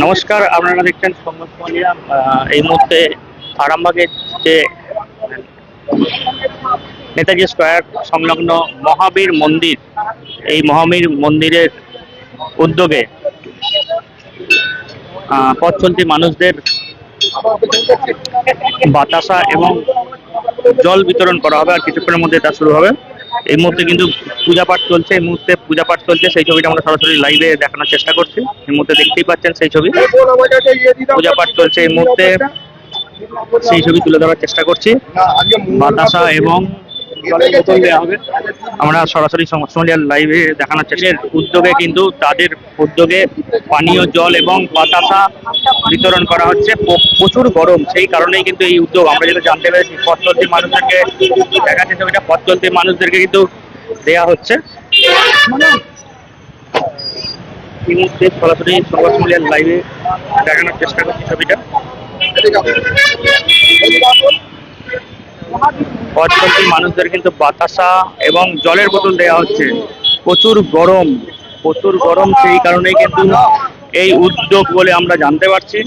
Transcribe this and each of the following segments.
নমস্কার, আপনারা দেখছেন সংবাদ মালিয়া। এই মুহূর্তে আরামবাগের যে নেতাজি স্কোয়ার সংলগ্ন মহাবীর মন্দির, এই মহাবীর মন্দিরের উদ্যোগে পথ চলতি মানুষদের বাতাসা এবং জল বিতরণ করা হবে। আর কিছুক্ষণের মধ্যে এটা শুরু হবে। এই মুহূর্তে কিন্তু পূজা পাঠ চলছে, এই মুহূর্তে পূজা পাঠ চলছে। সেই ছবিটা আমরা সরাসরি লাইভে দেখানোর চেষ্টা করছি। এই মুহূর্তে দেখতেই পাচ্ছেন সেই ছবি, পূজা পাঠ চলছে এই মুহূর্তে। সেই ছবি তুলে ধরার চেষ্টা করছি। বাতাসা এবং জলের বোতল দেওয়া হবে, আমরা সরাসরি সংবাদ লাইভে দেখানোর চেষ্টা। উদ্যোগে কিন্তু তাদের উদ্যোগে পানীয় জল এবং বাতাসা বিতরণ করা হচ্ছে। প্রচুর গরম, সেই কারণেই কিন্তু এই উদ্যোগ। আমরা যেটা জানতে পেরেছি, পথ চলতি মানুষদেরকে দেখাচ্ছে ছবিটা, পথ চলতি মানুষদেরকে কিন্তু দেয়া হচ্ছে। এই মুহূর্তে সরাসরি সংবাদ লাইভে দেখানোর চেষ্টা করছি ছবিটা। পথ চলতি মানুষদের কিন্তু বাতাসা এবং জলের বোতল দেওয়া হচ্ছে। প্রচুর গরম, প্রচুর গরম, সেই কারণেই কিন্তু এই উদ্যোগ বলে আমরা জানতে পারছি।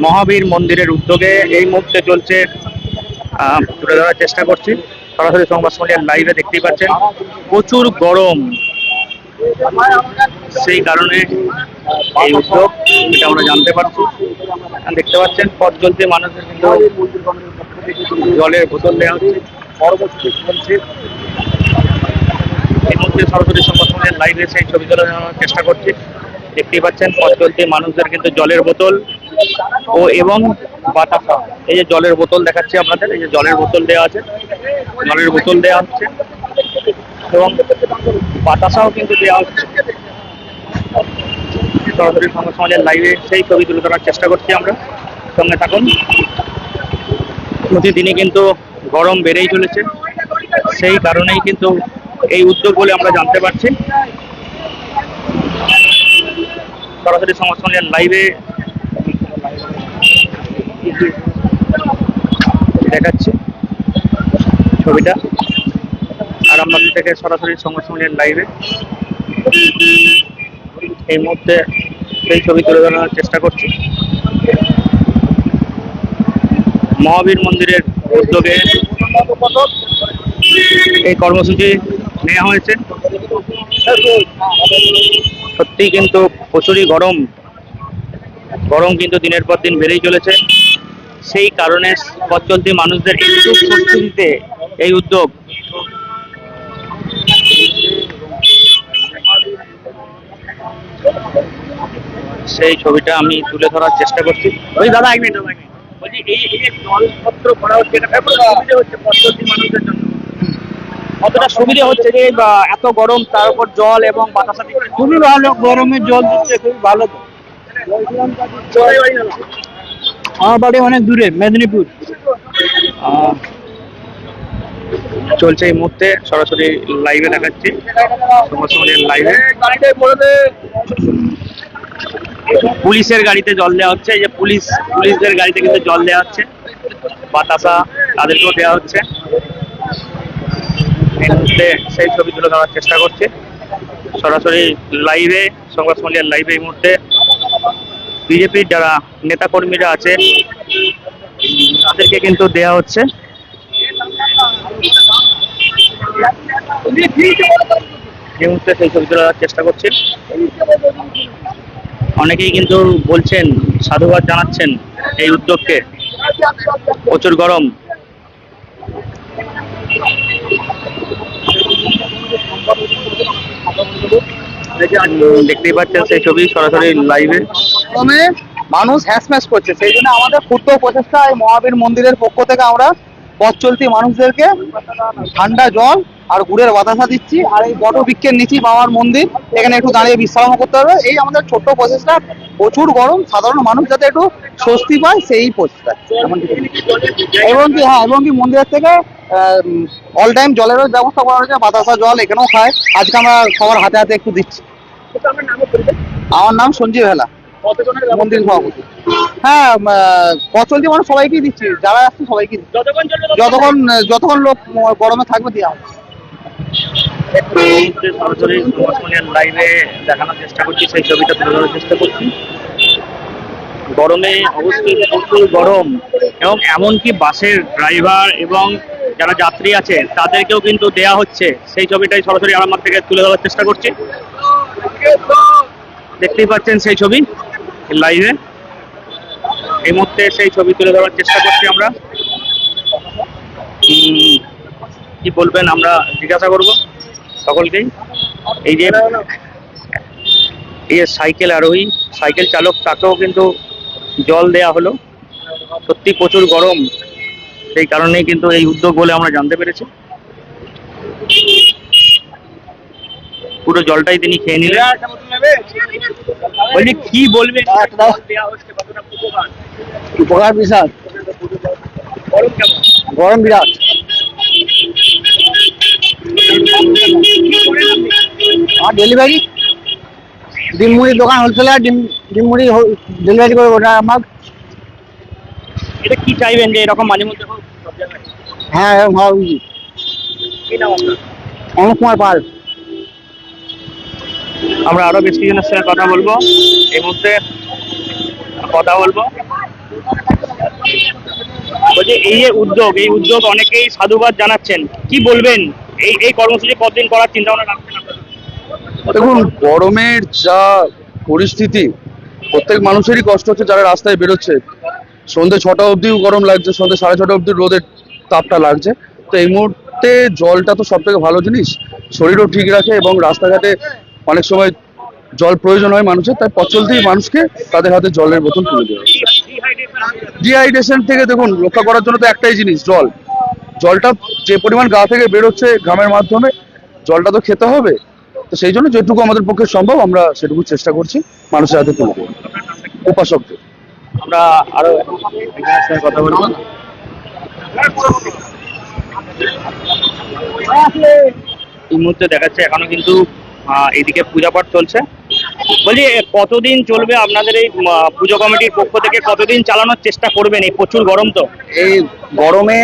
মহাবীর মন্দিরের উদ্যোগে এই মুহূর্তে চলছে, তুলে ধরার চেষ্টা করছি সরাসরি সংবাদ লাইভে। দেখতেই পাচ্ছেন প্রচুর গরম, সেই কারণে এই উদ্যোগ, এটা আমরা জানতে পারছি। দেখতে পাচ্ছেন পথ চলতি মানুষদের কিন্তু জলের বোতল দেওয়া হচ্ছে। পরবর্তী চলছে এই মুহূর্তে সরাসরি সংবাদ লাইভে সেই ছবি তোলা চেষ্টা করছি। দেখতেই পাচ্ছেন পথ চলতি মানুষদের কিন্তু জলের বোতল ও এবং বাতাসা, এই যে জলের বোতল দেখাচ্ছি আপনাদের, এই যে জলের বোতল দেওয়া আছে, জলের বোতল দেওয়া হচ্ছে এবং বাতাসাও কিন্তু দেওয়া হচ্ছে। সরাসরি সংবাদ লাইভে সেই ছবি তুলে ধরার চেষ্টা করছি আমরা, সঙ্গে থাকুন। প্রতিদিনই কিন্তু গরম বেড়েই চলেছে, সেই কারণেই কিন্তু এই উদ্যোগ বলে আমরা জানতে পারছি। সরাসরি সংবাদ লাইভে দেখাচ্ছি ছবিটা আরামবাগ থেকে, সরাসরি সংবাদ লাইভে এই মুহূর্তে সেই ছবি তুলে ধরার চেষ্টা করছি। মহাবীর মন্দিরের উদ্যোগে এই কর্মসূচি নেওয়া হয়েছে। সত্যি কিন্তু প্রচুরই গরম, গরম কিন্তু দিনের পর দিন বেড়েই চলেছে। সেই কারণে পথ চলতি মানুষদের একটু স্বস্তি দিতে এই উদ্যোগ। সেই ছবিটা আমি তুলে ধরার চেষ্টা করছি। ওই দাদা এক মিনিট বলছি, এই যে জলপত্র করা হচ্ছে, এটা সুবিধা হচ্ছে পথ চলতি মানুষদের জন্য? কতটা সুবিধা হচ্ছে যে এত গরম, তার উপর জল এবং বাতাসা দিচ্ছে? খুবই ভালো, গরমে জল দিচ্ছে, খুবই ভালো। তো আমার বাড়ি অনেক দূরে, মেদিনীপুর। চলছে এই মুহূর্তে সরাসরি লাইভে দেখাচ্ছি, লাইভে। পুলিশের গাড়িতে জল দেওয়া হচ্ছে, এই যে পুলিশদের গাড়িতে কিন্তু জল দেওয়া হচ্ছে, বাতাসা তাদেরকেও দেওয়া হচ্ছে। এই মুহূর্তে সেই ছবি তুলে ধরার চেষ্টা করছি সরাসরি লাইভে, সংবাদ লাইভে। এই মুহূর্তে বিজেপির যারা নেতা কর্মীরা আছে তাদেরকে কিন্তু দেওয়া হচ্ছে। এই মুহূর্তে সেই ছবি তোলার চেষ্টা করছি। অনেকেই কিন্তু বলছেন, সাধুবাদ জানাচ্ছেন এই উদ্যোগকে। প্রচুর গরম, দেখতেই পাচ্ছেন সেই ছবি সরাসরি লাইভে। মানুষ হ্যাসম্যাশ করছে, সেই জন্য আমাদের ক্ষুদ্র প্রচেষ্টা এই মহাবীর মন্দিরের পক্ষ থেকে আমরা পথ চলতি মানুষদেরকে ঠান্ডা জল আর গুড়ের বাতাসা দিচ্ছি। আর এই বট বৃক্ষের নিচেই বাবার মন্দির, এখানে একটু দাঁড়িয়ে বিশ্রাম করতে হবে। এই আমাদের ছোট্ট প্রচেষ্টা। প্রচুর গরম, সাধারণ মানুষ যাতে একটু স্বস্তি পায় সেই প্রচেষ্টা। এবং কি মন্দিরের থেকে অল টাইম জলেরও ব্যবস্থা করা হয়েছে, বাতাসা জল এখানেও খায়। আজকে আমরা সবার হাতে হাতে একটু দিচ্ছি। আমার নাম সঞ্জীব হেলা, মন্দির সভাপতি। হ্যাঁ, পথ চলতি মানুষ সবাইকেই দিচ্ছি, যারা আসছে সবাইকে যতক্ষণ লোক গরমে থাকবে দেওয়া হবে। সরাসরি লাইভে দেখানোর চেষ্টা করছি, সেই ছবিটা তুলে ধরার চেষ্টা করছি। গরমে অবশ্যই প্রচুর গরম, এবং এমনকি বাসের ড্রাইভার এবং যারা যাত্রী আছে তাদেরকেও কিন্তু দেয়া হচ্ছে। সেই ছবিটাই সরাসরি আমার থেকে তুলে ধরার চেষ্টা করছি। দেখতেই পাচ্ছেন সেই ছবি লাইভে, এই মুহূর্তে সেই ছবি তুলে ধরার চেষ্টা করছি আমরা। কি বলবেন আমরা জিজ্ঞাসা করব সকলকেই। এই যে সাইকেল আরোহী, সাইকেল চালক, তাকেও কিন্তু জল দেয়া হলো। সত্যি প্রচুর গরম, সেই কারণেই কিন্তু এই উদ্যোগ বলে আমরা জানতে পেরেছি। পুরো জলটাই তিনি খেয়ে নিলেন। বলছি কি বলবেন, উপকার বিশাল, গরম কেমন? গরম বিরাট। আর ডেলিভারি ডিম মুড়ির দোকান, হোলসেলার ডিম মুড়ি ডেলিভারি করে, ওটা আমার। এটা কি চাইবেন যে এরকম মাঝে মধ্যে হোক সব জায়গায়? হ্যাঁ, এরকম হওয়া উচিত। কি নাম আপনার? অনুপ কুমার পাল। আমরা আরো বেশ কিছুজনের সঙ্গে কথা বলবো, এই মুহূর্তে কথা বলবো। বলছি এই যে উদ্যোগ, এই উদ্যোগ অনেকেই সাধুবাদ জানাচ্ছেন, কি বলবেন? এই কর্মসূচি কতদিন করার চিন্তা ভাবনা রাখছেন আপনারা? দেখুন, গরমের যা পরিস্থিতি, প্রত্যেক মানুষেরই কষ্ট হচ্ছে যারা রাস্তায় বেরোচ্ছে। সন্ধ্যে 6টা অবধিও গরম লাগছে, সন্ধ্যে 6:30 অবধি রোদের তাপটা লাগছে। তো এই মুহূর্তে জলটা তো সব থেকে ভালো জিনিস, শরীরও ঠিক রাখে এবং রাস্তাঘাটে অনেক সময় জল প্রয়োজন হয় মানুষের, তাই পথ চলতেই মানুষকে তাদের হাতে জলের বোতল তুলে দেওয়া। ডিহাইড্রেশন থেকে দেখুন রক্ষা করার জন্য তো একটাই জিনিস, জল। জলটা যে পরিমাণ গা থেকে বেরোচ্ছে ঘামের মাধ্যমে, জলটা তো খেতে হবে। তো সেই জন্য যেটুকু আমাদের পক্ষে সম্ভব আমরা সেটুকু চেষ্টা করছি মানুষের হাতে তুলে দেবো। উপাসকদের আমরা আরো একজনের সঙ্গে কথা বলবো। এই মুহূর্তে দেখাচ্ছে এখনো কিন্তু এইদিকে পূজা পাঠ চলছে। বলছি কতদিন চলবে আপনাদের এই পুজো কমিটির পক্ষ থেকে, কতদিন চালানোর চেষ্টা করবেন? এই প্রচুর গরম তো, এই গরমে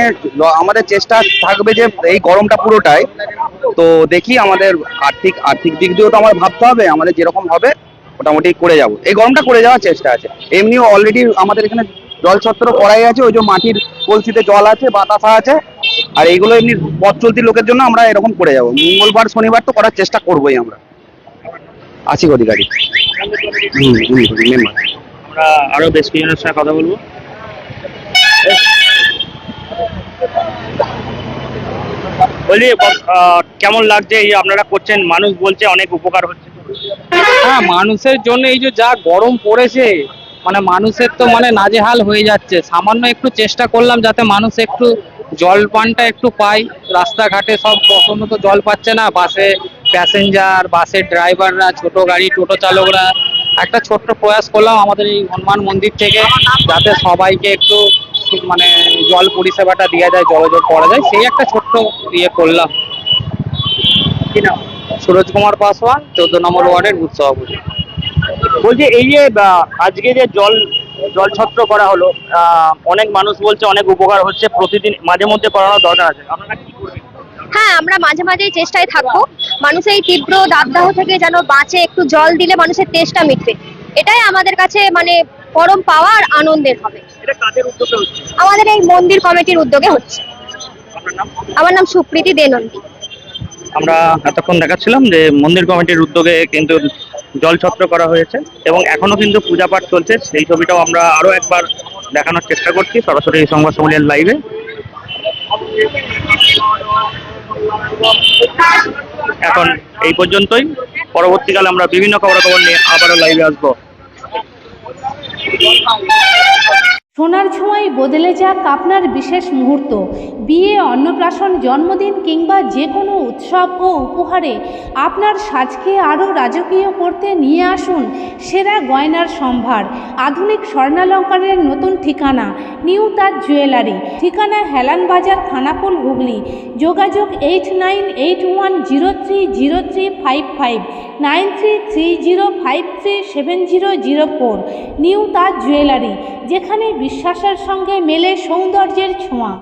আমাদের চেষ্টা থাকবে যে এই গরমটা পুরোটাই, তো দেখি আমাদের আর্থিক দিক দিয়েও তো আমার ভাবতে হবে, আমাদের যেরকম হবে মোটামুটি করে যাব। এই গরমটা করে যাওয়ার চেষ্টা আছে। এমনিও অলরেডি আমাদের এখানে জল ছত্র করাই আছে, ওই যে মাটির কলসিতে জল আছে, বাতাসা আছে, আর এইগুলো এমনি পথ চলতি লোকের জন্য আমরা এরকম করে যাব। মঙ্গলবার শনিবার তো করার চেষ্টা করবোই আমরা। আছি অধিকারী মেম্বার। আমরা আরো বেশ কিছুজনের সঙ্গে কথা বলবো। বলছি কেমন লাগছে এই যে আপনারা করছেন? মানুষ বলছে অনেক উপকার হচ্ছে। হ্যাঁ, মানুষের জন্য এই যে যা গরম পড়েছে, মানে মানুষের তো মানে নাজেহাল হয়ে যাচ্ছে। সামান্য একটু চেষ্টা করলাম যাতে মানুষ একটু জল পানটা একটু পায়। রাস্তাঘাটে সব কখনো তো জল পাচ্ছে না, বাসে প্যাসেঞ্জার, বাসের ড্রাইভাররা, ছোট গাড়ি টোটো চালকরা। একটা ছোট্ট প্রয়াস করলাম আমাদের এই হনুমান মন্দির থেকে, যাতে সবাইকে একটু মানে জল পরিষেবাটা দেওয়া যায়, জলযোগ করা যায়, সেই একটা ছোট্ট ইয়ে করলাম। কি নাম? সুরজ কুমার পাসওয়ান, 14 নম্বর ওয়ার্ডের বুথ সভাপতি। বলছি এই যে আজকে যে জল ছত্র করা হলো, অনেক মানুষ বলছে অনেক উপকার হচ্ছে, প্রতিদিন মাঝে মধ্যে করানোর দরকার আছে, আপনারা কি করবেন? হ্যাঁ, আমরা মাঝে মাঝে চেষ্টায় থাকবো মানুষের এই তীব্র দাবদাহ থেকে যেন বাঁচে। একটু জল দিলে মানুষের তেষ্টা মিটবে, এটাই আমাদের কাছে মানে পরম পাওয়া আর আনন্দের হবে। এটা কাদের উদ্যোগে হচ্ছে? আমাদের এই মন্দির কমিটির উদ্যোগে হচ্ছে। আপনার নাম? আমার নাম সুপ্রীতি দেনন্দী। আমরা এতক্ষণ দেখাচ্ছিলাম যে মন্দির কমিটির উদ্যোগে কিন্তু জল ছত্র করা হয়েছে এবং এখনো কিন্তু পূজা পাঠ চলছে। সেই ছবিটাও আমরা আরো একবার দেখানোর চেষ্টা করছি সরাসরি সংবাদ সম্মেলনের লাইভে। এখন এই পর্যন্তই, পরবর্তীকালে আমরা বিভিন্ন খবরাখবর নিয়ে আবারও লাইভে আসবো। সোনার ছোঁয়ায় বদলে যাক আপনার বিশেষ মুহূর্ত। বিয়ে, অন্নপ্রাশন, জন্মদিন কিংবা যে কোনো উৎসব ও উপহারে আপনার সাজকে আরও রাজকীয় করতে নিয়ে আসুন সেরা গয়নার সম্ভার। আধুনিক স্বর্ণালঙ্কারের নতুন ঠিকানা নিউ তাজ জুয়েলারি। ঠিকানা হেলান বাজার, খানাকুল, হুগলি। যোগাযোগ 8981030355, 9330537004। নিউ তাজ জুয়েলারি, যেখানে বিশ্বাসের সঙ্গে মেলে সৌন্দর্যের ছোঁয়া।